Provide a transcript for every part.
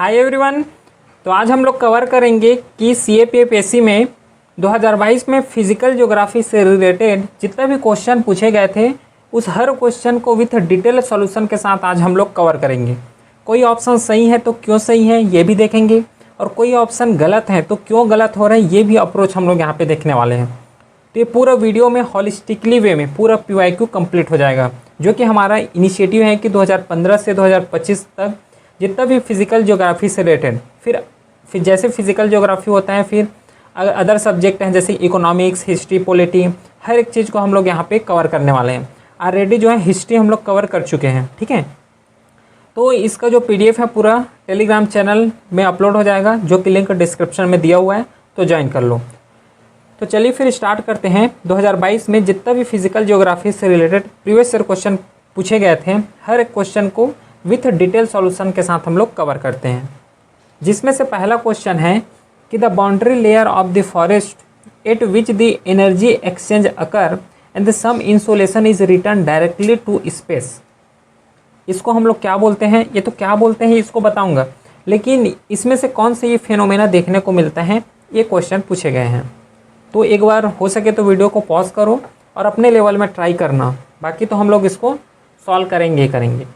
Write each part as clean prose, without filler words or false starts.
Hi everyone. तो आज हम लोग कवर करेंगे कि CAPFSC में 2022 में फिजिकल ज्योग्राफी से रिलेटेड जितने भी क्वेश्चन पूछे गए थे उस हर क्वेश्चन को विथ डिटेल सॉल्यूशन के साथ आज हम लोग कवर करेंगे। कोई ऑप्शन सही है तो क्यों सही है ये भी देखेंगे, और कोई ऑप्शन गलत है तो क्यों गलत हो रहा है ये भी अप्रोच हम लोग यहाँ पे देखने वाले हैं। तो ये पूरा वीडियो में हॉलिस्टिकली वे में पूरा PYQ कंप्लीट हो जाएगा, जो कि हमारा इनिशिएटिव है कि 2015 से 2025 तक जितना भी फिजिकल ज्योग्राफी से रिलेटेड फिर जैसे फिजिकल ज्योग्राफी होता है, फिर अदर सब्जेक्ट हैं जैसे इकोनॉमिक्स, हिस्ट्री, पॉलिटी, हर एक चीज़ को हम लोग यहाँ पे कवर करने वाले हैं। ऑलरेडी जो है हिस्ट्री हम लोग कवर कर चुके हैं, ठीक है। तो इसका जो PDF है पूरा टेलीग्राम चैनल में अपलोड हो जाएगा, जो कि लिंक डिस्क्रिप्शन में दिया हुआ है, तो ज्वाइन कर लो। तो चलिए फिर स्टार्ट करते हैं। 2022 में जितना भी फिजिकल ज्योग्राफी से रिलेटेड प्रीवियस ईयर क्वेश्चन पूछे गए थे, हर एक क्वेश्चन को विथ डिटेल सॉल्यूशन के साथ हम लोग कवर करते हैं। जिसमें से पहला क्वेश्चन है कि the boundary layer of the forest at which the energy exchange occur and the sum insolation is return directly to space. इसको हम लोग क्या बोलते हैं, ये तो क्या बोलते हैं इसको बताऊंगा, लेकिन इसमें से कौन से ये फिनोमेना देखने को मिलता है ये क्वेश्चन पूछे गए हैं। तो एक बार हो सके तो वीडियो को पॉज करो और अपने लेवल में ट्राई करना, बाकी तो हम लोग इसको सॉल्व करेंगे ही करेंगे।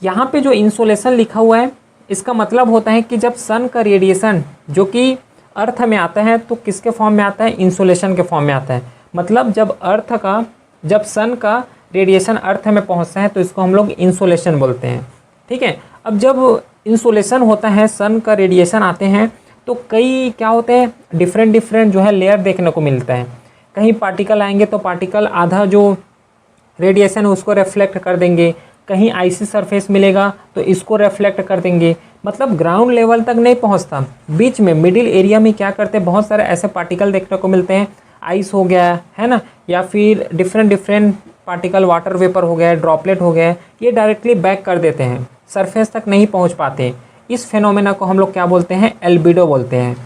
यहाँ पे जो इंसोलेशन लिखा हुआ है इसका मतलब होता है कि जब सन का रेडिएशन जो कि अर्थ में आता है तो किसके फॉर्म में आता है, इंसोलेशन के फॉर्म में आता है। मतलब जब सन का रेडिएशन अर्थ में पहुँचता है तो इसको हम लोग इंसोलेशन बोलते हैं, ठीक है। अब जब इंसोलेशन होता है, सन का रेडिएशन आते हैं तो कई क्या होते हैं, डिफरेंट जो है लेयर देखने को मिलता है। कहीं पार्टिकल आएंगे तो पार्टिकल आधा जो रेडिएशन है उसको रिफ्लेक्ट कर देंगे, कहीं आइसी सरफेस मिलेगा तो इसको रिफ्लेक्ट कर देंगे। मतलब ग्राउंड लेवल तक नहीं पहुंचता, बीच में मिडिल एरिया में क्या करते हैं, बहुत सारे ऐसे पार्टिकल देखने को मिलते हैं। आइस हो गया है ना, या फिर डिफरेंट पार्टिकल, वाटर वेपर हो गया, ड्रॉपलेट हो गया, ये डायरेक्टली बैक कर देते हैं, सरफेस तक नहीं पहुँच पाते। इस फेनोमेना को हम लोग क्या बोलते हैं, एल्बिडो बोलते हैं,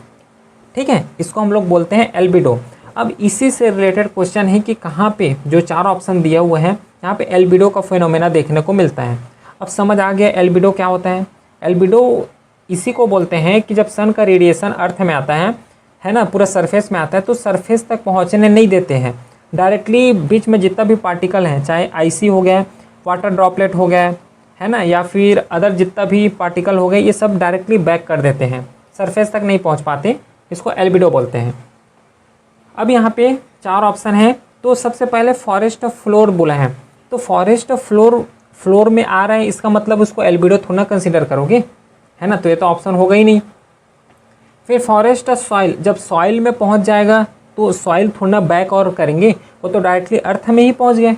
ठीक है। इसको हम लोग बोलते हैं एल्बिडो। अब इसी से रिलेटेड क्वेश्चन है कि कहाँ पे जो चार ऑप्शन दिया हुआ है यहाँ पे एल्बिडो का फेनोमेना देखने को मिलता है। अब समझ आ गया एल्बिडो क्या होता है। एल्बिडो इसी को बोलते हैं कि जब सन का रेडिएशन अर्थ में आता है ना, पूरा सरफेस में आता है तो सरफेस तक पहुँचने नहीं देते हैं, डायरेक्टली बीच में जितना भी पार्टिकल हैं, चाहे आइसी हो गया, वाटर ड्रॉपलेट हो गया है ना, या फिर अदर जितना भी पार्टिकल हो गए, ये सब डायरेक्टली बैक कर देते हैं, सरफेस तक नहीं पहुँच पाते, इसको एल्बिडो बोलते हैं। अब यहाँ पे चार ऑप्शन है, तो सबसे पहले फॉरेस्ट फ्लोर बोला है, तो फॉरेस्ट फ्लोर में आ रहा है, इसका मतलब उसको एल्बिडो थोड़ा ना कंसिडर करोगे, है ना, तो ये तो ऑप्शन होगा ही नहीं। फिर फॉरेस्ट सॉइल, जब सॉइल में पहुँच जाएगा तो सॉइल थोड़ा ना बैक और करेंगे, वो तो डायरेक्टली अर्थ में ही पहुँच गए,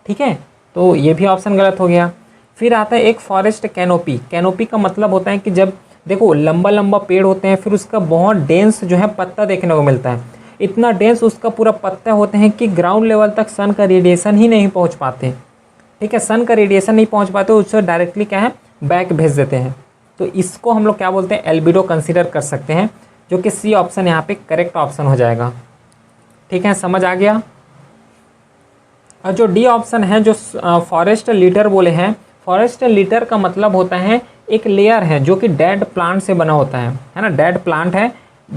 ठीक है, तो ये भी ऑप्शन गलत हो गया। फिर आता है एक फॉरेस्ट कैनोपी। कैनोपी का मतलब होता है कि जब देखो लंबा पेड़ होते हैं, फिर उसका बहुत डेंस जो है पत्ता देखने को मिलता है, इतना डेंस उसका पूरा पत्ता होते हैं कि ग्राउंड लेवल तक सन का रेडिएशन ही नहीं पहुंच पाते, ठीक है। सन का रेडिएशन नहीं पहुंच पाते, उससे डायरेक्टली क्या है, बैक भेज देते हैं। तो इसको हम लोग क्या बोलते हैं, एल्बिडो कंसीडर कर सकते हैं, जो कि C ऑप्शन यहाँ पे करेक्ट ऑप्शन हो जाएगा, ठीक है, समझ आ गया। और जो D ऑप्शन है, जो फॉरेस्ट लीटर बोले हैं, फॉरेस्ट लीटर का मतलब होता है एक लेयर है जो कि डेड प्लांट से बना होता है ना। डेड प्लांट है,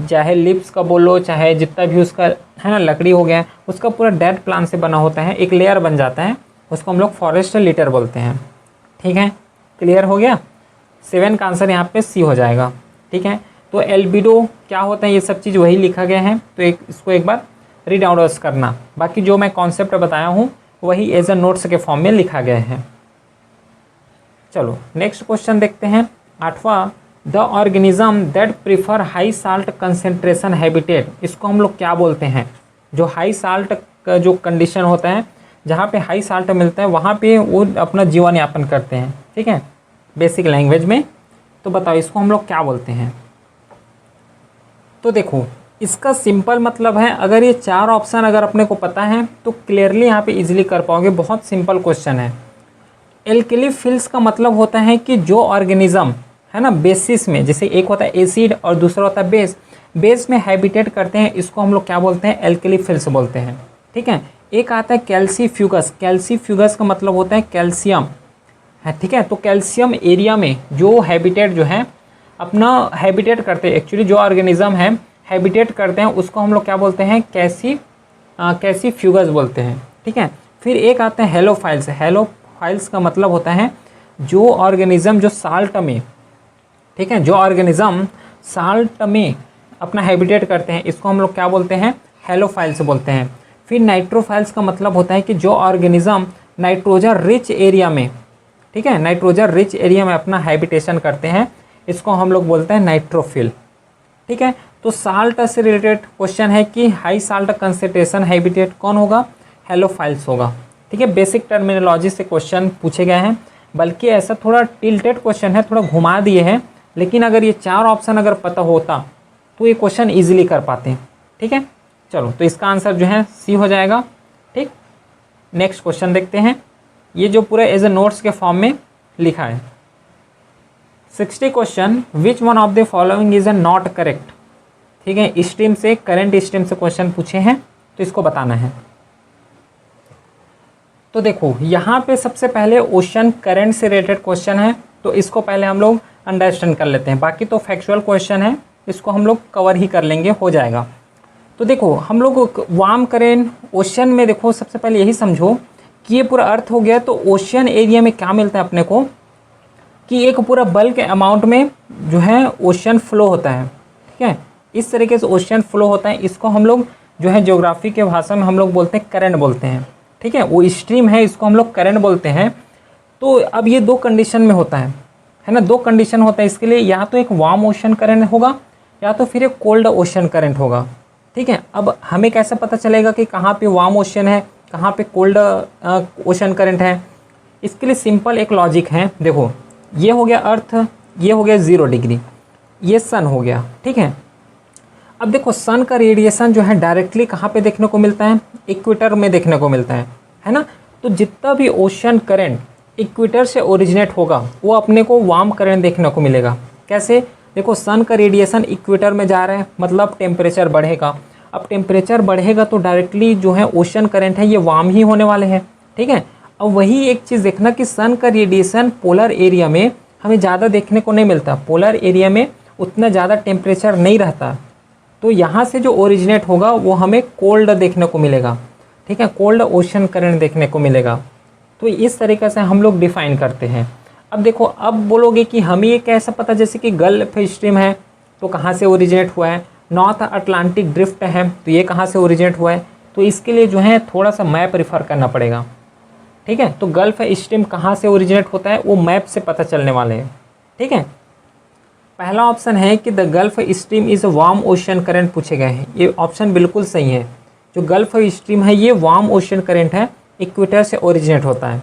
चाहे लिप्स का बोलो, चाहे जितना भी उसका है ना लकड़ी हो गया, उसका पूरा डेड प्लांट से बना होता है, एक लेयर बन जाता है, उसको हम लोग फॉरेस्ट लीटर बोलते हैं, ठीक है। क्लियर हो गया, 7 का आंसर यहाँ पे C हो जाएगा, ठीक है। तो एल्बिडो क्या होता है, ये सब चीज़ वही लिखा गया है, तो इसको एक बार रीड आउट करना, बाकी जो मैं कॉन्सेप्ट बताया हूँ वही एज अ नोट्स के फॉर्म में लिखा गया है। चलो नेक्स्ट क्वेश्चन देखते हैं, 8वां, the organism that prefer high salt concentration habitat. इसको हम लोग क्या बोलते हैं, जो हाई साल्ट का जो कंडीशन होता है, जहाँ पे हाई साल्ट मिलता है वहाँ पे वो अपना जीवन यापन करते हैं, ठीक है, बेसिक लैंग्वेज में। तो बताओ इसको हम लोग क्या बोलते हैं। तो देखो इसका सिंपल मतलब है, अगर ये चार ऑप्शन अगर अपने को पता है तो क्लियरली यहाँ पे इजीली कर पाओगे, बहुत सिंपल क्वेश्चन है। एल्कलीफिल्स का मतलब होता है कि जो ऑर्गेनिज्म है ना बेसिस में, जैसे एक होता है एसिड और दूसरा होता है बेस में हैबिटेट करते हैं, इसको हम लोग क्या बोलते हैं, एल्कलीफिल्स बोलते हैं, ठीक है। एक आता है कैल्सीफ्यूगस। कैल्सीफ्यूगस का मतलब होता है कैल्शियम, है, ठीक है। तो कैल्शियम एरिया में जो हैबिटेट जो है अपना हैबिटेट करते हैं, एक्चुअली जो ऑर्गेनिज्म है हैबिटेट करते हैं उसको हम लोग क्या बोलते हैं, कैसीफ्यूगस बोलते हैं, ठीक है। फिर एक आते हैं हेलोफाइल्स। हेलोफाइल्स का मतलब होता है जो ऑर्गेनिज्म जो साल्ट में, ठीक है, जो ऑर्गेनिज्म साल्ट में अपना हैबिटेट करते हैं, इसको हम लोग क्या बोलते हैं, हेलोफाइल्स बोलते हैं। फिर नाइट्रोफाइल्स का मतलब होता है कि जो ऑर्गेनिज्म नाइट्रोजन रिच एरिया में, ठीक है, नाइट्रोजन रिच एरिया में अपना हैबिटेशन करते हैं, इसको हम लोग बोलते हैं नाइट्रोफिल, ठीक है। तो साल्ट से रिलेटेड क्वेश्चन है कि हाई साल्ट कंसंट्रेशन हैबिटेट कौन होगा, हेलोफाइल्स होगा, ठीक है। बेसिक टर्मिनोलॉजी से क्वेश्चन पूछे गए हैं, बल्कि ऐसा थोड़ा टिल्टेड क्वेश्चन है, थोड़ा घुमा दिए हैं, लेकिन अगर ये 4 ऑप्शन अगर पता होता तो ये क्वेश्चन ईजिली कर पाते हैं, ठीक है। चलो, तो इसका आंसर जो है सी हो जाएगा, ठीक। नेक्स्ट क्वेश्चन देखते हैं, ये जो पूरा एज ए नोट्स के फॉर्म में लिखा है। 60 question, which one of the following is a not correct, ठीक है। स्ट्रीम से, करंट स्ट्रीम से क्वेश्चन पूछे हैं, तो इसको बताना है। तो देखो यहाँ पे सबसे पहले ओशन करंट से रिलेटेड क्वेश्चन है, तो इसको पहले हम लोग अंडरस्टैंड कर लेते हैं। बाकी तो फैक्चुअल क्वेश्चन है, इसको हम लोग कवर ही कर लेंगे, हो जाएगा। तो देखो हम लोग वार्म करेंट ओशन में, देखो सबसे पहले यही समझो कि ये पूरा अर्थ हो गया, तो ओशन एरिया में क्या मिलता है अपने को कि एक पूरा बल्क अमाउंट में जो है ओशन फ्लो होता है, ठीक है। इस तरीके से ओशन फ्लो होता है, इसको हम लोग जो है ज्योग्राफी के भाषा में हम लोग बोलते हैं करंट बोलते हैं, ठीक है। वो स्ट्रीम है, इसको हम लोग करंट बोलते हैं। तो अब ये 2 कंडीशन में होता है ना, 2 कंडीशन होता है इसके लिए, या तो एक वार्म ओशन करंट होगा या तो फिर एक कोल्ड ओशन करंट होगा, ठीक है। अब हमें कैसे पता चलेगा कि कहाँ पे वार्म ओशन है, कहाँ पे कोल्ड ओशन करंट है। इसके लिए सिंपल एक लॉजिक है, देखो ये हो गया अर्थ, ये हो गया 0 डिग्री, ये सन हो गया, ठीक है। अब देखो सन का रेडिएशन जो है डायरेक्टली कहाँ पे देखने को मिलता है, इक्वेटर में देखने को मिलता है ना। तो जितना भी ओशन करंट इक्वेटर से ओरिजिनेट होगा वो अपने को वार्म करंट देखने को मिलेगा। कैसे, देखो सन का रेडिएशन इक्वेटर में जा रहा है, मतलब टेम्परेचर बढ़ेगा। अब टेम्परेचर बढ़ेगा तो डायरेक्टली जो है ओशन करंट है ये वार्म ही होने वाले हैं, ठीक है। अब वही एक चीज़ देखना कि सन का रेडिएशन पोलर एरिया में हमें ज़्यादा देखने को नहीं मिलता, पोलर एरिया में उतना ज़्यादा टेम्परेचर नहीं रहता, तो यहाँ से जो ओरिजिनेट होगा वो हमें कोल्ड देखने को मिलेगा, ठीक है, कोल्ड ओशन करंट देखने को मिलेगा। तो इस तरीके से हम लोग डिफाइन करते हैं। अब देखो, अब बोलोगे कि हमें ये कैसे पता, जैसे कि गल्फ स्ट्रीम है तो कहाँ से ओरिजिनेट हुआ है, नॉर्थ अटलांटिक ड्रिफ्ट है तो ये कहाँ से ओरिजिनेट हुआ है, तो इसके लिए जो है थोड़ा सा मैप रिफ़र करना पड़ेगा, ठीक है। तो गल्फ स्ट्रीम कहाँ से ओरिजिनेट होता है वो मैप से पता चलने वाले हैं, ठीक है। पहला ऑप्शन है कि the gulf stream is a warm ocean current पूछे गए हैं, ये ऑप्शन बिल्कुल सही है। जो गल्फ स्ट्रीम है ये वार्म ओशन करंट है, इक्वेटर से ओरिजिनेट होता है।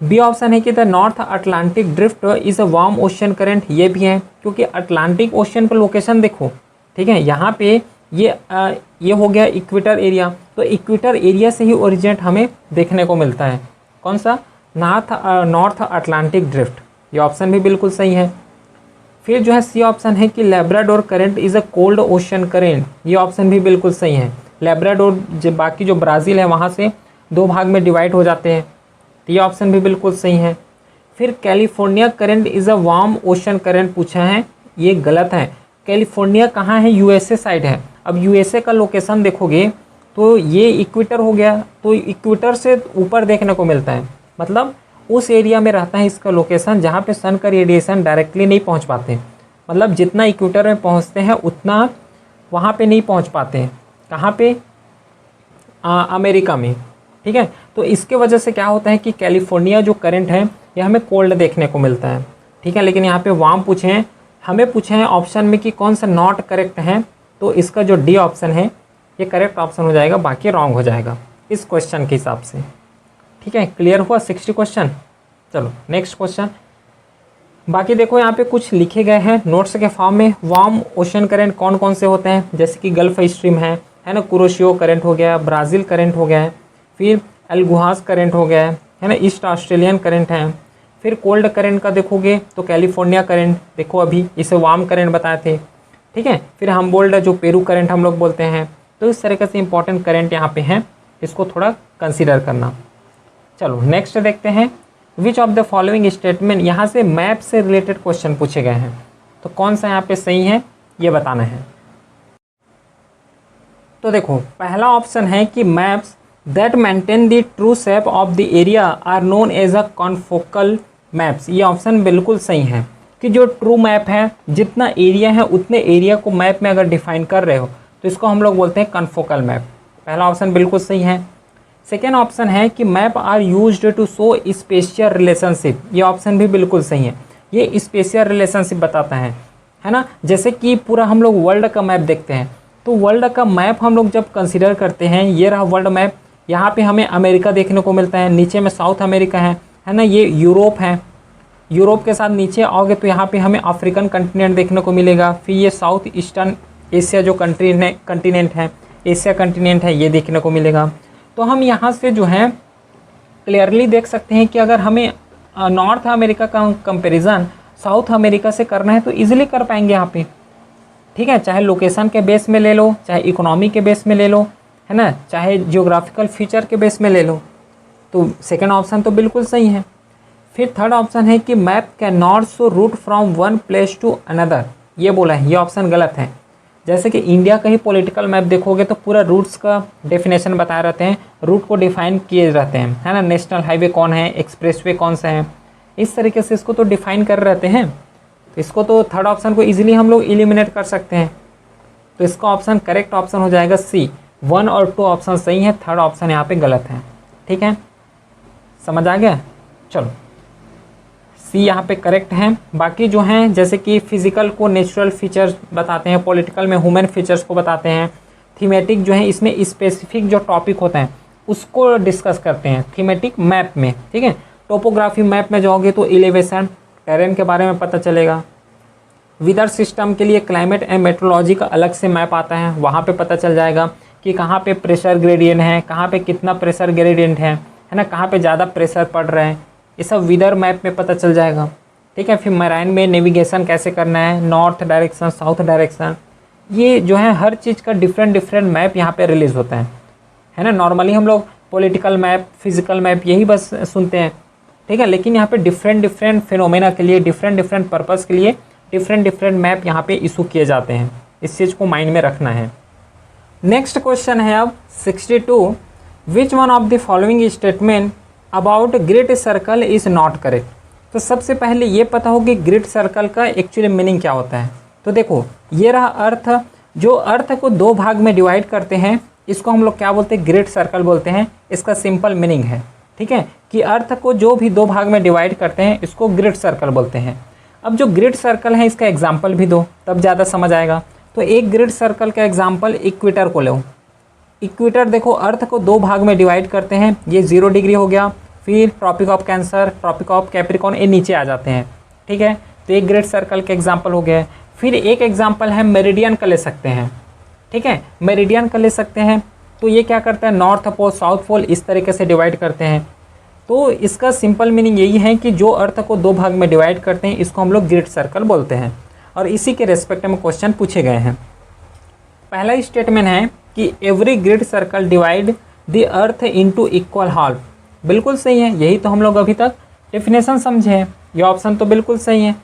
बी ऑप्शन है कि the north Atlantic drift is a warm ocean current, ये भी है क्योंकि अटलांटिक ओशन का लोकेशन देखो, ठीक है। यहाँ पे ये हो गया इक्वेटर एरिया, तो इक्वेटर एरिया से ही ओरिजिनेट हमें देखने को मिलता है। कौन सा, नॉर्थ अटलांटिक ड्रिफ्ट, ये ऑप्शन भी बिल्कुल सही है। फिर जो है सी ऑप्शन है कि Labrador current is a cold ocean current, ये ऑप्शन भी बिल्कुल सही है। लेब्राडोर जो बाकी जो ब्राज़ील है वहाँ से 2 भाग में डिवाइड हो जाते हैं, तो ये ऑप्शन भी बिल्कुल सही है। फिर California current is a warm ocean current पूछा है, ये गलत है। कैलिफोर्निया कहाँ है, यूएसए साइड है। अब यूएसए का लोकेशन देखोगे तो ये इक्वेटर हो गया, तो इक्वेटर से ऊपर देखने को मिलता है, मतलब उस एरिया में रहता है इसका लोकेशन जहाँ पे सन का रेडिएशन डायरेक्टली नहीं पहुँच पाते, मतलब जितना इक्वेटर में पहुँचते हैं उतना वहाँ पे नहीं पहुँच पाते हैं। कहाँ पे, अमेरिका में, ठीक है। तो इसके वजह से क्या होता है कि कैलिफोर्निया जो करंट है ये हमें कोल्ड देखने को मिलता है, ठीक है। लेकिन यहाँ पे वार्म पूछे हैं, हमें पूछे हैं ऑप्शन में कि कौन सा नॉट करेक्ट है, तो इसका जो डी ऑप्शन है ये करेक्ट ऑप्शन हो जाएगा, बाकी रॉन्ग हो जाएगा इस क्वेश्चन के हिसाब से, ठीक है। क्लियर हुआ 60 क्वेश्चन। चलो नेक्स्ट क्वेश्चन। बाकी देखो यहाँ पे कुछ लिखे गए हैं नोट्स के फॉर्म में, वार्म ओशन करंट कौन कौन से होते हैं, जैसे कि गल्फ स्ट्रीम है ना, कुरोशियो करंट हो गया, ब्राज़ील करंट हो गया है, फिर एल्गुहास करंट हो गया है ना, ईस्ट ऑस्ट्रेलियन करंट है। फिर कोल्ड करंट का देखोगे तो कैलिफोर्निया करंट, देखो अभी इसे वार्म करंट बताए थे, ठीक है। फिर हमबोल्ड जो पेरू करंट हम लोग बोलते हैं। तो इस तरीके से इंपॉर्टेंट करंट यहाँ पे हैं, इसको थोड़ा कंसीडर करना। चलो नेक्स्ट देखते हैं, which of the following statement, यहाँ से मैप से रिलेटेड क्वेश्चन पूछे गए हैं, तो कौन सा यहाँ पे सही है ये बताना है। तो देखो पहला ऑप्शन है कि maps that maintain the true shape of the area are known as a confocal maps. ये ऑप्शन बिल्कुल सही है कि जो ट्रू मैप है, जितना एरिया है उतने एरिया को मैप में अगर डिफाइन कर रहे हो तो इसको हम लोग बोलते हैं कॉन्फोकल मैप। पहला ऑप्शन बिल्कुल सही है। सेकेंड ऑप्शन है कि map are used to show spatial relationship. ये ऑप्शन भी बिल्कुल सही है, ये स्पेशियल रिलेशनशिप बताता है ना। जैसे कि पूरा हम लोग वर्ल्ड का मैप देखते हैं, तो वर्ल्ड का मैप हम लोग जब कंसिडर करते हैं, ये रहा वर्ल्ड मैप, यहाँ पे हमें अमेरिका देखने को मिलता है, नीचे में साउथ अमेरिका है ना, ये यूरोप है, यूरोप के साथ नीचे आओगे तो यहाँ पे हमें अफ्रीकन कंटिनेंट देखने को मिलेगा, फिर ये साउथ ईस्टर्न एशिया जो कंटिनेंट है, एशिया कंटिनेंट है, ये देखने को मिलेगा। तो हम यहाँ से जो है क्लियरली देख सकते हैं कि अगर हमें नॉर्थ अमेरिका का कंपेरिजन साउथ अमेरिका से करना है तो ईजिली कर पाएंगे यहाँ पे, ठीक है। चाहे लोकेशन के बेस में ले लो, चाहे इकोनॉमी के बेस में ले लो, है ना, चाहे जियोग्राफिकल फीचर के बेस में ले लो, तो सेकंड ऑप्शन तो बिल्कुल सही है। फिर थर्ड ऑप्शन है कि map can not show route from one place to another, ये बोला है, ये ऑप्शन गलत है। जैसे कि इंडिया का ही पॉलिटिकल मैप देखोगे तो पूरा रूट्स का डेफिनेशन बताए रहते हैं, रूट को डिफाइन किए रहते हैं, है ना, नेशनल हाईवे कौन है, एक्सप्रेसवे कौन सा है, इस तरीके से इसको तो डिफाइन कर रहते हैं। तो इसको तो थर्ड ऑप्शन को इजीली हम लोग एलिमिनेट कर सकते हैं। तो इसका ऑप्शन करेक्ट ऑप्शन हो जाएगा सी। 1 और 2 ऑप्शन सही है, थर्ड ऑप्शन यहाँ पे गलत है, ठीक है, समझ आ गया। चलो सी यहाँ पे करेक्ट है। बाकी जो हैं जैसे कि फिजिकल को नेचुरल फीचर्स बताते हैं, पॉलिटिकल में ह्यूमन फीचर्स को बताते हैं, थीमेटिक जो है इसमें स्पेसिफिक जो टॉपिक होता है उसको डिस्कस करते हैं थीमेटिक मैप में, ठीक है। टोपोग्राफी मैप में जाओगे तो एलिवेशन टेरेन के बारे में पता चलेगा। वेदर सिस्टम के लिए क्लाइमेट एंड मेट्रोलॉजी का अलग से मैप आता है, वहाँ पे पता चल जाएगा कि कहाँ पे प्रेशर ग्रेडियंट है, कहाँ पे कितना प्रेशर ग्रेडियंट है ना, कहाँ पे ज़्यादा प्रेशर पड़ रहा है, ये सब वेदर मैप में पता चल जाएगा, ठीक है। फिर मैराइन में नेविगेशन कैसे करना है, नॉर्थ डायरेक्शन, साउथ डायरेक्शन, ये जो है हर चीज़ का डिफरेंट मैप यहाँ पे रिलीज़ होता है ना। नॉर्मली हम लोग पॉलिटिकल मैप, फिजिकल मैप यही बस सुनते हैं, ठीक है, लेकिन यहाँ पे डिफरेंट फिनोमेना के लिए, डिफरेंट पर्पज़ के लिए डिफरेंट मैप यहाँ पे इशू किए जाते हैं, इस चीज़ को माइंड में रखना है। नेक्स्ट क्वेश्चन है अब 62, विच one of the following statement about grid circle is not correct. तो सबसे पहले ये पता हो कि ग्रिड सर्कल का एक्चुअली मीनिंग क्या होता है। तो देखो ये रहा अर्थ, जो अर्थ को 2 भाग में डिवाइड करते हैं इसको हम लोग क्या बोलते हैं, ग्रिड सर्कल बोलते हैं। इसका सिंपल मीनिंग है, ठीक है, कि अर्थ को जो भी 2 भाग में डिवाइड करते हैं इसको ग्रिड सर्कल बोलते हैं। अब जो ग्रिड सर्कल है इसका एग्जाम्पल भी दो, तब ज़्यादा समझ आएगा। तो एक ग्रिड सर्कल का एग्जाम्पल इक्वेटर को लो। इक्वेटर देखो अर्थ को 2 भाग में डिवाइड करते हैं, ये 0 डिग्री हो गया, फिर tropic of cancer, tropic of capricorn, ये नीचे आ जाते हैं, ठीक है। तो एक ग्रिड सर्कल के एग्जाम्पल हो गया। फिर एक एग्जाम्पल है मेरिडियन का ले सकते हैं, ठीक है, मेरिडियन का ले सकते हैं। तो ये क्या करता है, नॉर्थ पोल साउथ पोल इस तरीके से डिवाइड करते हैं। तो इसका सिंपल मीनिंग यही है कि जो अर्थ को 2 भाग में डिवाइड करते हैं इसको हम लोग ग्रिड सर्कल बोलते हैं, और इसी के रेस्पेक्ट में क्वेश्चन पूछे गए हैं। पहला स्टेटमेंट है कि every grid circle divide the earth into equal half. बिल्कुल सही है, यही तो हम लोग अभी तक डेफिनेशन समझे हैं, ये ऑप्शन तो बिल्कुल सही है।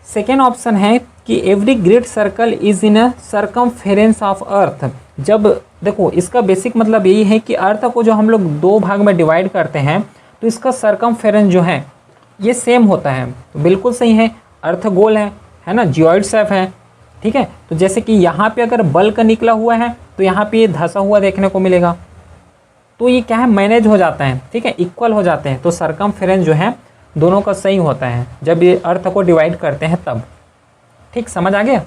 सेकेंड ऑप्शन है कि every grid circle is in a circumference of earth. जब देखो इसका बेसिक मतलब यही है कि अर्थ को जो हम लोग 2 भाग में डिवाइड करते हैं तो इसका सर्कमफेरेंस जो है ये सेम होता है, तो बिल्कुल सही है। अर्थ गोल है ना, जियोइड शेप है, ठीक है। तो जैसे कि यहाँ पे अगर बल्क निकला हुआ है तो यहाँ पे ये धंसा हुआ देखने को मिलेगा, तो ये क्या है, मैनेज हो जाता है, ठीक है, इक्वल हो जाते हैं। तो सर्कमफेरेंस जो है दोनों का सही होता है जब ये अर्थ को डिवाइड करते हैं तब, ठीक, समझ आ गया।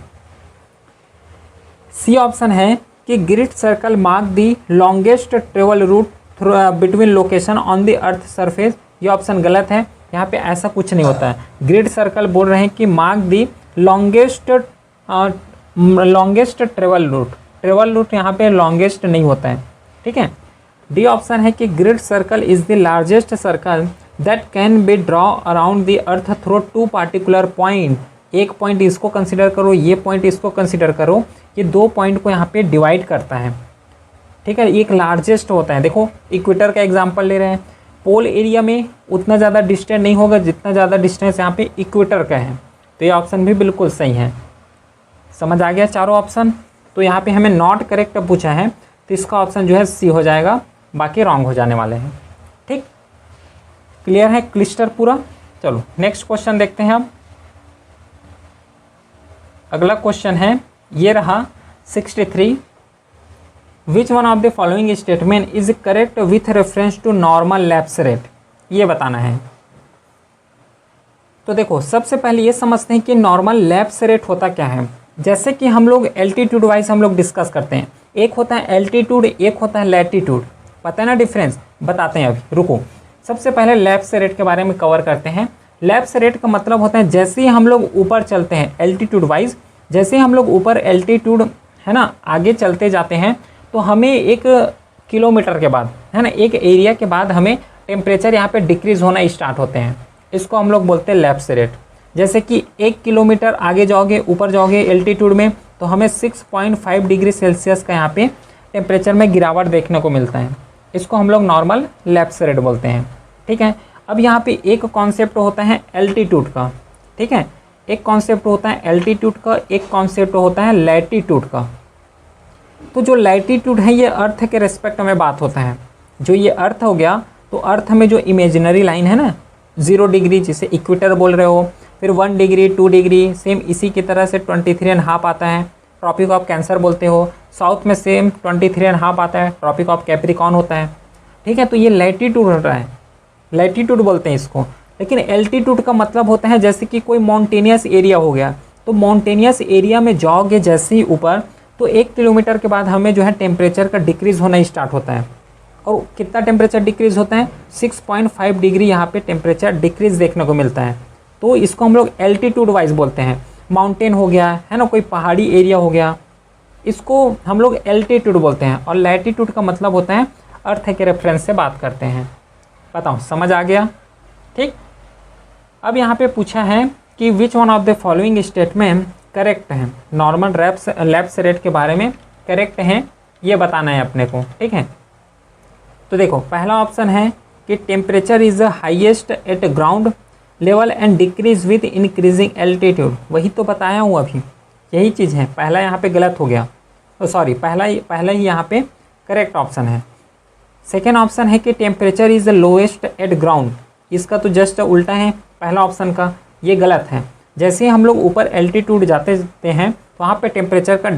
सी ऑप्शन है कि great circle mark the longest travel route between location on the earth surface. ये ऑप्शन गलत है, यहाँ पे ऐसा कुछ नहीं होता है। ग्रिड सर्कल बोल रहे हैं कि mark the longest travel route यहाँ पे लॉन्गेस्ट नहीं होता है, ठीक है। डी ऑप्शन है कि great circle is the largest circle that can be draw around the earth through 2 particular point. एक पॉइंट इसको कंसिडर करो, ये पॉइंट इसको कंसिडर करो, ये 2 पॉइंट को यहाँ पे डिवाइड करता है, ठीक है। एक लार्जेस्ट होता है, देखो इक्वेटर का एग्जांपल ले रहे हैं, पोल एरिया में उतना ज़्यादा डिस्टेंस नहीं होगा जितना ज़्यादा डिस्टेंस यहाँ पे इक्वेटर का है। तो ये ऑप्शन भी बिल्कुल सही है। समझ आ गया चारों ऑप्शन। तो यहाँ पे हमें नॉट करेक्ट पूछा है, तो इसका ऑप्शन जो है सी हो जाएगा, बाकी रॉन्ग हो जाने वाले हैं। ठीक, क्लियर है, क्लिस्टर पूरा। चलो नेक्स्ट क्वेश्चन देखते हैं अब। अगला क्वेश्चन है ये रहा 63। Which one of the following statement is correct with reference to normal lapse rate, ये बताना है। तो देखो सबसे पहले ये समझते हैं कि नॉर्मल लैप्स रेट होता क्या है। जैसे कि हम लोग एल्टीट्यूड वाइज हम लोग डिस्कस करते हैं, एक होता है एल्टीट्यूड, एक होता है लैटीट्यूड, पता है ना डिफरेंस, बताते हैं अभी, रुको। सबसे पहले लैप्स रेट के बारे में कवर करते हैं। लैप्स रेट का मतलब होता है जैसे ही हम लोग ऊपर चलते हैं एल्टीट्यूड वाइज, जैसे ही हम लोग ऊपर एल्टीट्यूड है ना आगे चलते जाते हैं, तो हमें 1 किलोमीटर के बाद है ना, एक एरिया के बाद हमें टेम्परेचर यहाँ पे डिक्रीज होना स्टार्ट होते हैं। इसको हम लोग बोलते हैं लैप्स रेट। जैसे कि 1 किलोमीटर आगे जाओगे, ऊपर जाओगे एल्टीट्यूड में, तो हमें 6.5 डिग्री सेल्सियस का यहाँ पे टेम्परेचर में गिरावट देखने को मिलता है। इसको हम लोग नॉर्मल लैप्स रेट बोलते हैं। ठीक है, अब यहाँ पे एक कॉन्सेप्ट होता है एल्टीट्यूड का। ठीक है, एक कॉन्सेप्ट होता है एल्टीट्यूड का, एक कॉन्सेप्ट होता है लैटीट्यूड का। तो जो लैटीट्यूड है ये अर्थ के रेस्पेक्ट में बात होता है। जो ये अर्थ हो गया, तो अर्थ में जो इमेजिनरी लाइन है ना 0 डिग्री, जिसे इक्वेटर बोल रहे हो, फिर 1 डिग्री 2 डिग्री, सेम इसी की तरह से 23.5 आता है, ट्रॉपिक ऑफ कैंसर बोलते हो। साउथ में सेम 23.5 आता है, ट्रॉपिक ऑफ कैप्रिकॉन होता है। ठीक है, तो ये लैटीट्यूड होता है, लैटीट्यूड बोलते हैं इसको। लेकिन एल्टीट्यूड का मतलब होता है जैसे कि कोई माउंटेनियस एरिया हो गया, तो माउंटेनियस एरिया में जाओगे जैसे ही ऊपर, तो 1 किलोमीटर के बाद हमें जो है टेम्परेचर का डिक्रीज़ होना स्टार्ट होता है। और कितना टेम्परेचर डिक्रीज़ होता है, 6.5 डिग्री यहाँ पे टेम्परेचर डिक्रीज़ देखने को मिलता है। तो इसको हम लोग एल्टीट्यूड वाइज बोलते हैं। माउंटेन हो गया है ना, कोई पहाड़ी एरिया हो गया, इसको हम लोग एल्टीट्यूड बोलते हैं। और लैटीट्यूड का मतलब होता है अर्थ के रेफरेंस से बात करते हैं। बताओ समझ आ गया। ठीक, अब यहाँ पे पूछा है कि विच one of the following statement correct है, नॉर्मल लैप्स रेट के बारे में करेक्ट हैं, ये बताना है अपने को। ठीक है, तो देखो पहला ऑप्शन है कि temperature is highest eight ground level and decrease with increasing altitude. वही तो बताया हूँ अभी, यही चीज़ है। पहला यहाँ पे गलत हो गया, तो सॉरी, पहला ही यहाँ पे करेक्ट ऑप्शन है। सेकेंड ऑप्शन है कि temperature is lowest eight ground, इसका तो जस्ट उल्टा है पहला ऑप्शन का, ये गलत है। जैसे ही हम लोग ऊपर एल्टीट्यूड जाते हैं तो वहाँ पे टेम्परेचर का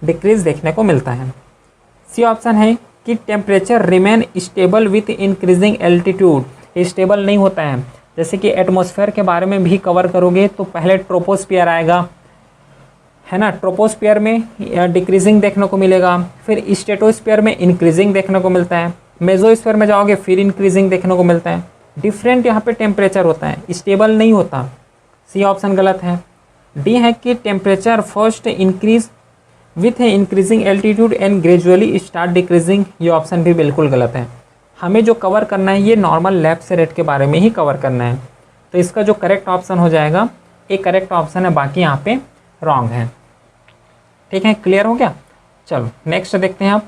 डिक्रीज देखने को मिलता है। सी ऑप्शन है कि temperature remain stable with increasing altitude, stable नहीं होता है। जैसे कि एटमॉस्फेयर के बारे में भी कवर करोगे तो पहले ट्रोपोस्फियर आएगा, है ना, ट्रोपोस्फियर में डिक्रीजिंग देखने को मिलेगा, फिर स्ट्रेटोस्फियर में इंक्रीजिंग देखने को मिलता है, मेसोस्फीयर में जाओगे फिर इंक्रीजिंग देखने को मिलता है। डिफरेंट यहाँ पे टेम्परेचर होता है, स्टेबल नहीं होता। सी ऑप्शन गलत है। डी है कि temperature first increase with increasing altitude and gradually start decreasing, ये ऑप्शन भी बिल्कुल गलत है। हमें जो कवर करना है ये नॉर्मल लैप्स रेट के बारे में ही कवर करना है। तो इसका जो करेक्ट ऑप्शन हो जाएगा, एक करेक्ट ऑप्शन है, बाकी यहाँ पे रॉन्ग है। ठीक है, क्लियर हो गया। चलो नेक्स्ट देखते हैं आप।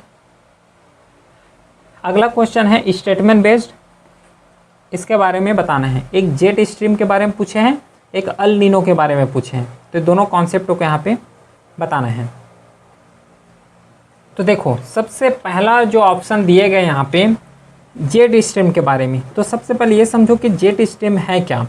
अगला क्वेश्चन है स्टेटमेंट बेस्ड, इसके बारे में बताना है। एक जेट स्ट्रीम के बारे में पूछे हैं, एक अल नीनो के बारे में पूछे हैं, तो दोनों कॉन्सेप्टों को यहाँ पे बताना है। तो देखो सबसे पहला जो ऑप्शन दिए गए यहाँ पे जेट स्ट्रीम के बारे में, तो सबसे पहले ये समझो कि जेट स्ट्रीम है क्या।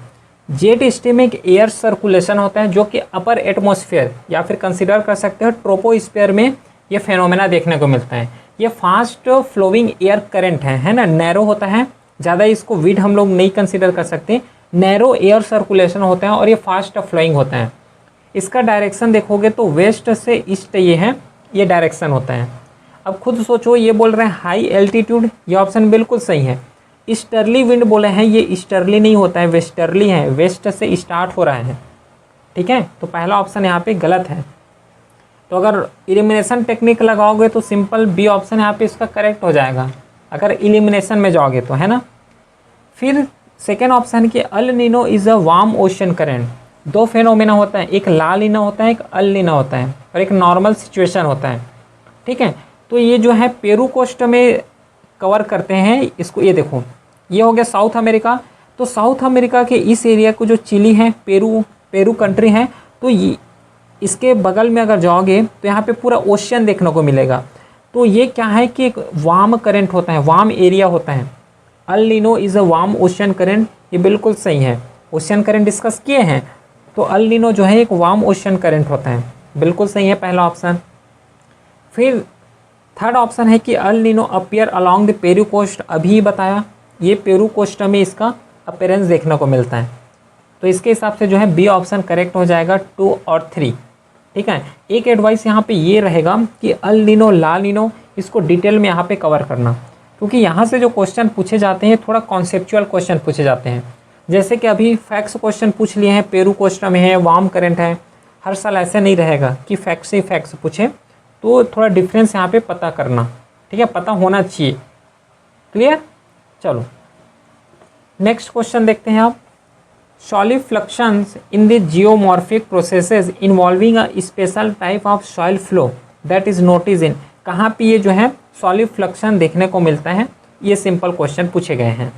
जेट स्ट्रीम एक एयर सर्कुलेशन होता है जो कि अपर एटमॉस्फेयर या फिर कंसिडर कर सकते हो ट्रोपोस्फेयर में ये फेनोमेना देखने को मिलता है। ये फास्ट फ्लोइंग एयर करंट है ना, नैरो होता है, ज़्यादा इसको विड हम लोग नहीं कंसिडर कर सकते, नैरो एयर सर्कुलेशन होता है और ये फास्ट फ्लोइंग होता है। इसका डायरेक्शन देखोगे तो वेस्ट से ईस्ट ये है, ये डायरेक्शन होता है। अब खुद सोचो, ये बोल रहे हैं हाई एल्टीट्यूड, ये ऑप्शन बिल्कुल सही है। ईस्टर्ली विंड बोले हैं, ये ईस्टर्ली नहीं होता है, वेस्टर्ली है, वेस्ट से स्टार्ट हो रहा है। ठीक है, तो पहला ऑप्शन यहाँ पे गलत है। तो अगर इलिमिनेशन टेक्निक लगाओगे तो सिंपल बी ऑप्शन यहाँ पे इसका करेक्ट हो जाएगा, अगर इलिमिनेशन में जाओगे तो, है ना। फिर सेकेंड ऑप्शन कि El Nino is a warm ocean current. दो फेनोमेना होता है, एक ला नीना होता है, एक अल नीना होता है, और एक नॉर्मल सिचुएशन होता है। ठीक है, तो ये जो है पेरू कोस्ट में कवर करते हैं इसको। ये देखो ये हो गया साउथ अमेरिका। तो साउथ अमेरिका के इस एरिया को जो चिली है, पेरू कंट्री है, तो ये इसके बगल में अगर जाओगे तो यहाँ पे पूरा ओशियन देखने को मिलेगा। तो ये क्या है कि एक वार्म करंट होता है, वार्म एरिया होता है। El Nino is a warm ocean current, ये बिल्कुल सही है। ओशियन करंट डिस्कस किए हैं, तो अल नीनो जो है एक वार्म ओशियन करंट होता है, बिल्कुल सही है पहला ऑप्शन। फिर थर्ड ऑप्शन है कि El Nino appear along the Peru coast, अभी बताया, ये पेरू कोस्ट में इसका अपीयरेंस देखने को मिलता है। तो इसके हिसाब से जो है बी ऑप्शन करेक्ट हो जाएगा 2 और 3। ठीक है, एक एडवाइस यहाँ पे ये रहेगा कि अल नीनो ला नीनो इसको डिटेल में यहाँ पे कवर करना, क्योंकि यहाँ से जो क्वेश्चन पूछे जाते हैं थोड़ा कॉन्सेप्चुअल क्वेश्चन पूछे जाते हैं। जैसे कि अभी फैक्ट्स क्वेश्चन पूछ लिए हैं, पेरू कोस्ट में है, वार्म करंट है, हर साल ऐसे नहीं रहेगा कि फैक्ट्स ही फैक्ट्स पूछे, तो थोड़ा डिफरेंस यहाँ पे पता करना, ठीक है, पता होना चाहिए। क्लियर, चलो नेक्स्ट क्वेश्चन देखते हैं आप। Solifluctions in the geomorphic processes involving a special type of soil flow that is notice in, कहाँ पे ये जो है सॉलिड फ्लक्शन देखने को मिलता है, ये सिंपल क्वेश्चन पूछे गए हैं।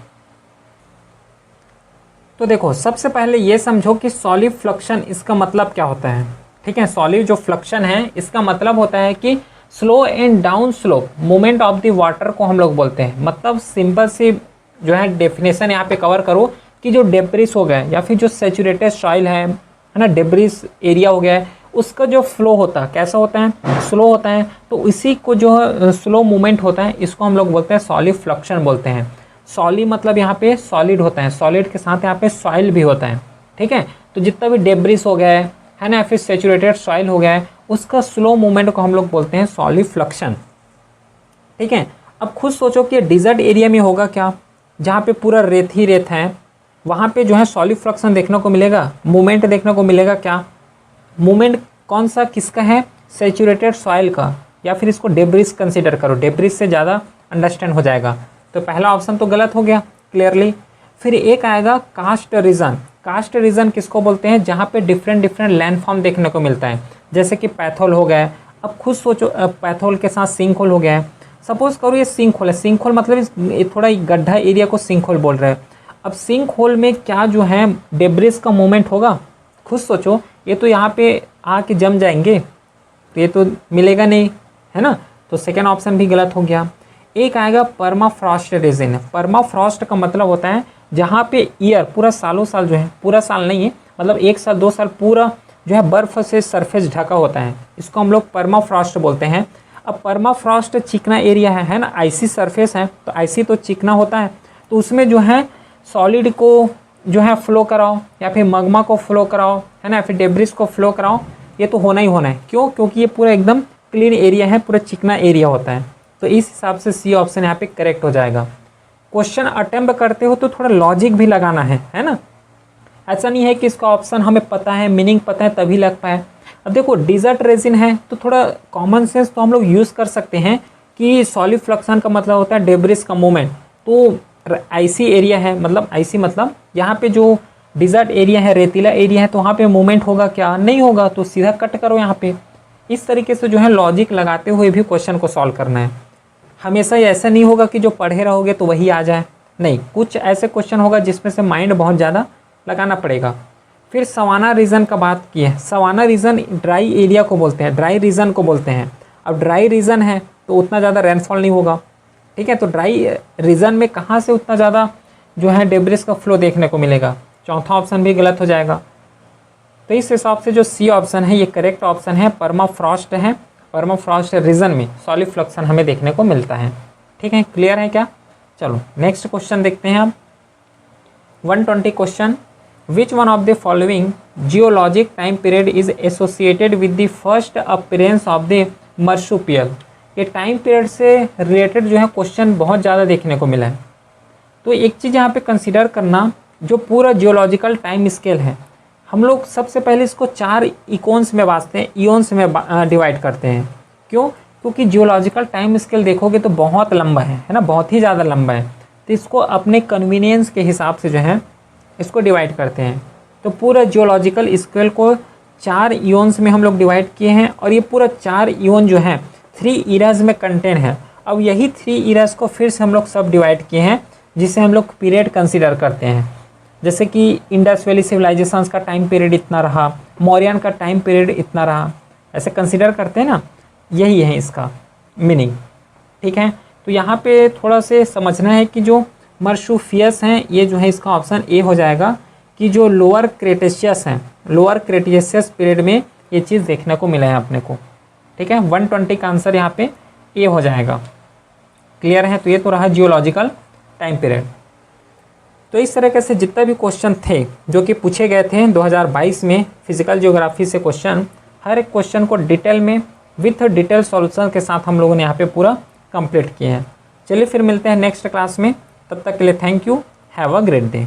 तो देखो सबसे पहले ये समझो कि सॉलिड फ्लक्शन इसका मतलब क्या होता है। ठीक है, सॉलिड जो फ्लक्शन है इसका मतलब होता है कि slow and down slope movement of the water को हम लोग बोलते हैं। मतलब सिंपल सी जो है डेफिनेशन यहाँ पे कवर करो कि जो डेब्रिस हो गया या फिर जो सैचुरेटेड सॉइल है ना, डेब्रिस एरिया हो गया है, उसका जो फ्लो होता है कैसा होता है, स्लो होता है। तो इसी को जो स्लो मूवमेंट होता है इसको हम लोग बोलते हैं सॉलिड फ्लक्शन बोलते हैं। सॉली मतलब यहाँ पे सॉलिड होता है, सॉलिड के साथ यहाँ पे सॉइल भी होता है। ठीक है, तो जितना भी डेब्रिस हो गया है ना, फिर सैचुरेटेड सॉइल हो गया है, उसका स्लो मूवमेंट को हम लोग बोलते हैं सॉलिड फ्लक्शन। ठीक है, अब खुद सोचो कि डिजर्ट एरिया में होगा क्या, जहाँ पे पूरा रेत ही रेत है, वहाँ पे जो है सॉलिड फ्लक्शन देखने को मिलेगा, मूवमेंट देखने को मिलेगा। क्या मूवमेंट कौन सा किसका है, सैचुरेटेड सॉइल का, या फिर इसको डेब्रिस कंसीडर करो, डेब्रिस से ज़्यादा अंडरस्टैंड हो जाएगा। तो पहला ऑप्शन तो गलत हो गया क्लियरली। फिर एक आएगा कास्ट रीजन। कास्ट रीजन किसको बोलते हैं, जहाँ पे डिफरेंट लैंडफॉर्म देखने को मिलता है, जैसे कि पैथोल हो गया है। अब खुद सोचो पैथोल के साथ सिंक होल हो गया है। सपोज करो ये सिंक होल है, सिंक होल मतलब थोड़ा गड्ढा एरिया को सिंक होल बोल रहे हैं। अब सिंक होल में क्या जो है डेब्रिस का मूवमेंट होगा, खुद सोचो, ये तो यहाँ पे आके जम जाएंगे, तो ये तो मिलेगा नहीं, है ना। तो सेकेंड ऑप्शन भी गलत हो गया। एक आएगा परमाफ्रॉस्ट रीजन। परमाफ्रॉस्ट का मतलब होता है जहाँ पे ईयर पूरा सालों साल जो है, पूरा साल नहीं है मतलब 1 साल 2 साल पूरा जो है बर्फ़ से सरफेस ढका होता है, इसको हम लोग परमाफ्रॉस्ट बोलते हैं। अब परमाफ्रॉस्ट चिकना एरिया है ना, आइसी सरफेस है, तो आइसी तो चिकना होता है, तो उसमें जो है सॉलिड को जो है फ्लो कराओ या फिर मगमा को फ्लो कराओ, है ना, फिर डेब्रिस को फ्लो कराओ, ये तो होना ही होना है। क्यों, क्योंकि ये पूरा एकदम क्लीन एरिया है, पूरा चिकना एरिया होता है। तो इस हिसाब से सी ऑप्शन यहाँ पे करेक्ट हो जाएगा। क्वेश्चन अटेम्प्ट करते हो तो थोड़ा लॉजिक भी लगाना है ना। ऐसा नहीं है कि इसका ऑप्शन हमें पता है, मीनिंग पता है तभी लग पाए। अब देखो डिजर्ट रेजिन है तो थोड़ा कॉमन सेंस तो हम लोग यूज़ कर सकते हैं कि सॉलिड फ्लक्शन का मतलब होता है डेब्रिस का मूवमेंट। तो आइसी एरिया है, मतलब आइसी मतलब यहाँ पे जो डिजर्ट एरिया है, रेतीला एरिया है, तो वहाँ पे मूवमेंट होगा क्या, नहीं होगा, तो सीधा कट करो यहाँ पे। इस तरीके से जो है लॉजिक लगाते हुए भी क्वेश्चन को सॉल्व करना है। हमेशा ही ऐसा नहीं होगा कि जो पढ़े रहोगे तो वही आ जाए, नहीं, कुछ ऐसे क्वेश्चन होगा जिसमें से माइंड बहुत ज़्यादा लगाना पड़ेगा। फिर सवाना रीजन का बात की है। सवाना रीजन ड्राई एरिया को बोलते हैं, ड्राई रीजन को बोलते हैं। अब ड्राई रीजन है तो उतना ज़्यादा रेनफॉल नहीं होगा। ठीक है, तो ड्राई रीजन में कहाँ से उतना ज़्यादा जो है डेब्रिस का फ्लो देखने को मिलेगा, चौथा ऑप्शन भी गलत हो जाएगा। तो इस हिसाब से जो सी ऑप्शन है ये करेक्ट ऑप्शन है, परमाफ्रॉस्ट है। परमाफ्रॉस्ट रीजन में सॉलिड फ्लक्शन हमें देखने को मिलता है। ठीक है, क्लियर है क्या। चलो नेक्स्ट क्वेश्चन देखते हैं आप। 120 question, which one of the following geologic time period is associated with the first appearance of the marsupial. ये टाइम पीरियड से रिलेटेड जो है क्वेश्चन बहुत ज़्यादा देखने को मिला है। तो एक चीज़ यहाँ पे कंसिडर करना, जो पूरा जियोलॉजिकल टाइम स्केल है, हम लोग सबसे पहले इसको 4 इकोन्स में बांटते हैं, ईओन्स में डिवाइड करते हैं। क्यों, क्योंकि जियोलॉजिकल टाइम स्केल देखोगे तो बहुत लंबा है ना, बहुत ही ज़्यादा लंबा है। तो इसको अपने कन्वीनियंस के हिसाब से जो है इसको डिवाइड करते हैं। तो पूरा जियोलॉजिकल स्केल को 4 ईओन्स में हम लोग डिवाइड किए हैं, और ये पूरा 4 ईओन जो है 3 ईराज में कंटेन है। अब यही 3 ईराज को फिर से हम लोग सब डिवाइड किए हैं जिसे हम लोग पीरियड कंसिडर करते हैं, जैसे कि इंडस वैली सिविलाइजेशंस का टाइम पीरियड इतना रहा, मौर्यन का टाइम पीरियड इतना रहा, ऐसे कंसिडर करते हैं ना, यही है इसका मीनिंग। ठीक है, तो यहाँ पे थोड़ा से समझना है कि जो मर्शूफियस हैं ये जो है इसका ऑप्शन ए हो जाएगा कि जो लोअर क्रेटेशियस हैं, लोअर क्रेटेशियस पीरियड में ये चीज़ देखने को मिला है अपने को। ठीक है, 120 का आंसर यहाँ पे ए हो जाएगा। क्लियर है, तो ये तो रहा जियोलॉजिकल टाइम पीरियड। तो इस तरीके से जितने भी क्वेश्चन थे जो कि पूछे गए थे 2022 में फिजिकल ज्योग्राफी से क्वेश्चन, हर एक क्वेश्चन को डिटेल में विथ डिटेल सॉल्यूशन के साथ हम लोगों ने यहाँ पे पूरा कंप्लीट किए हैं। चलिए फिर मिलते हैं नेक्स्ट क्लास में, तब तक के लिए thank you, have a great day.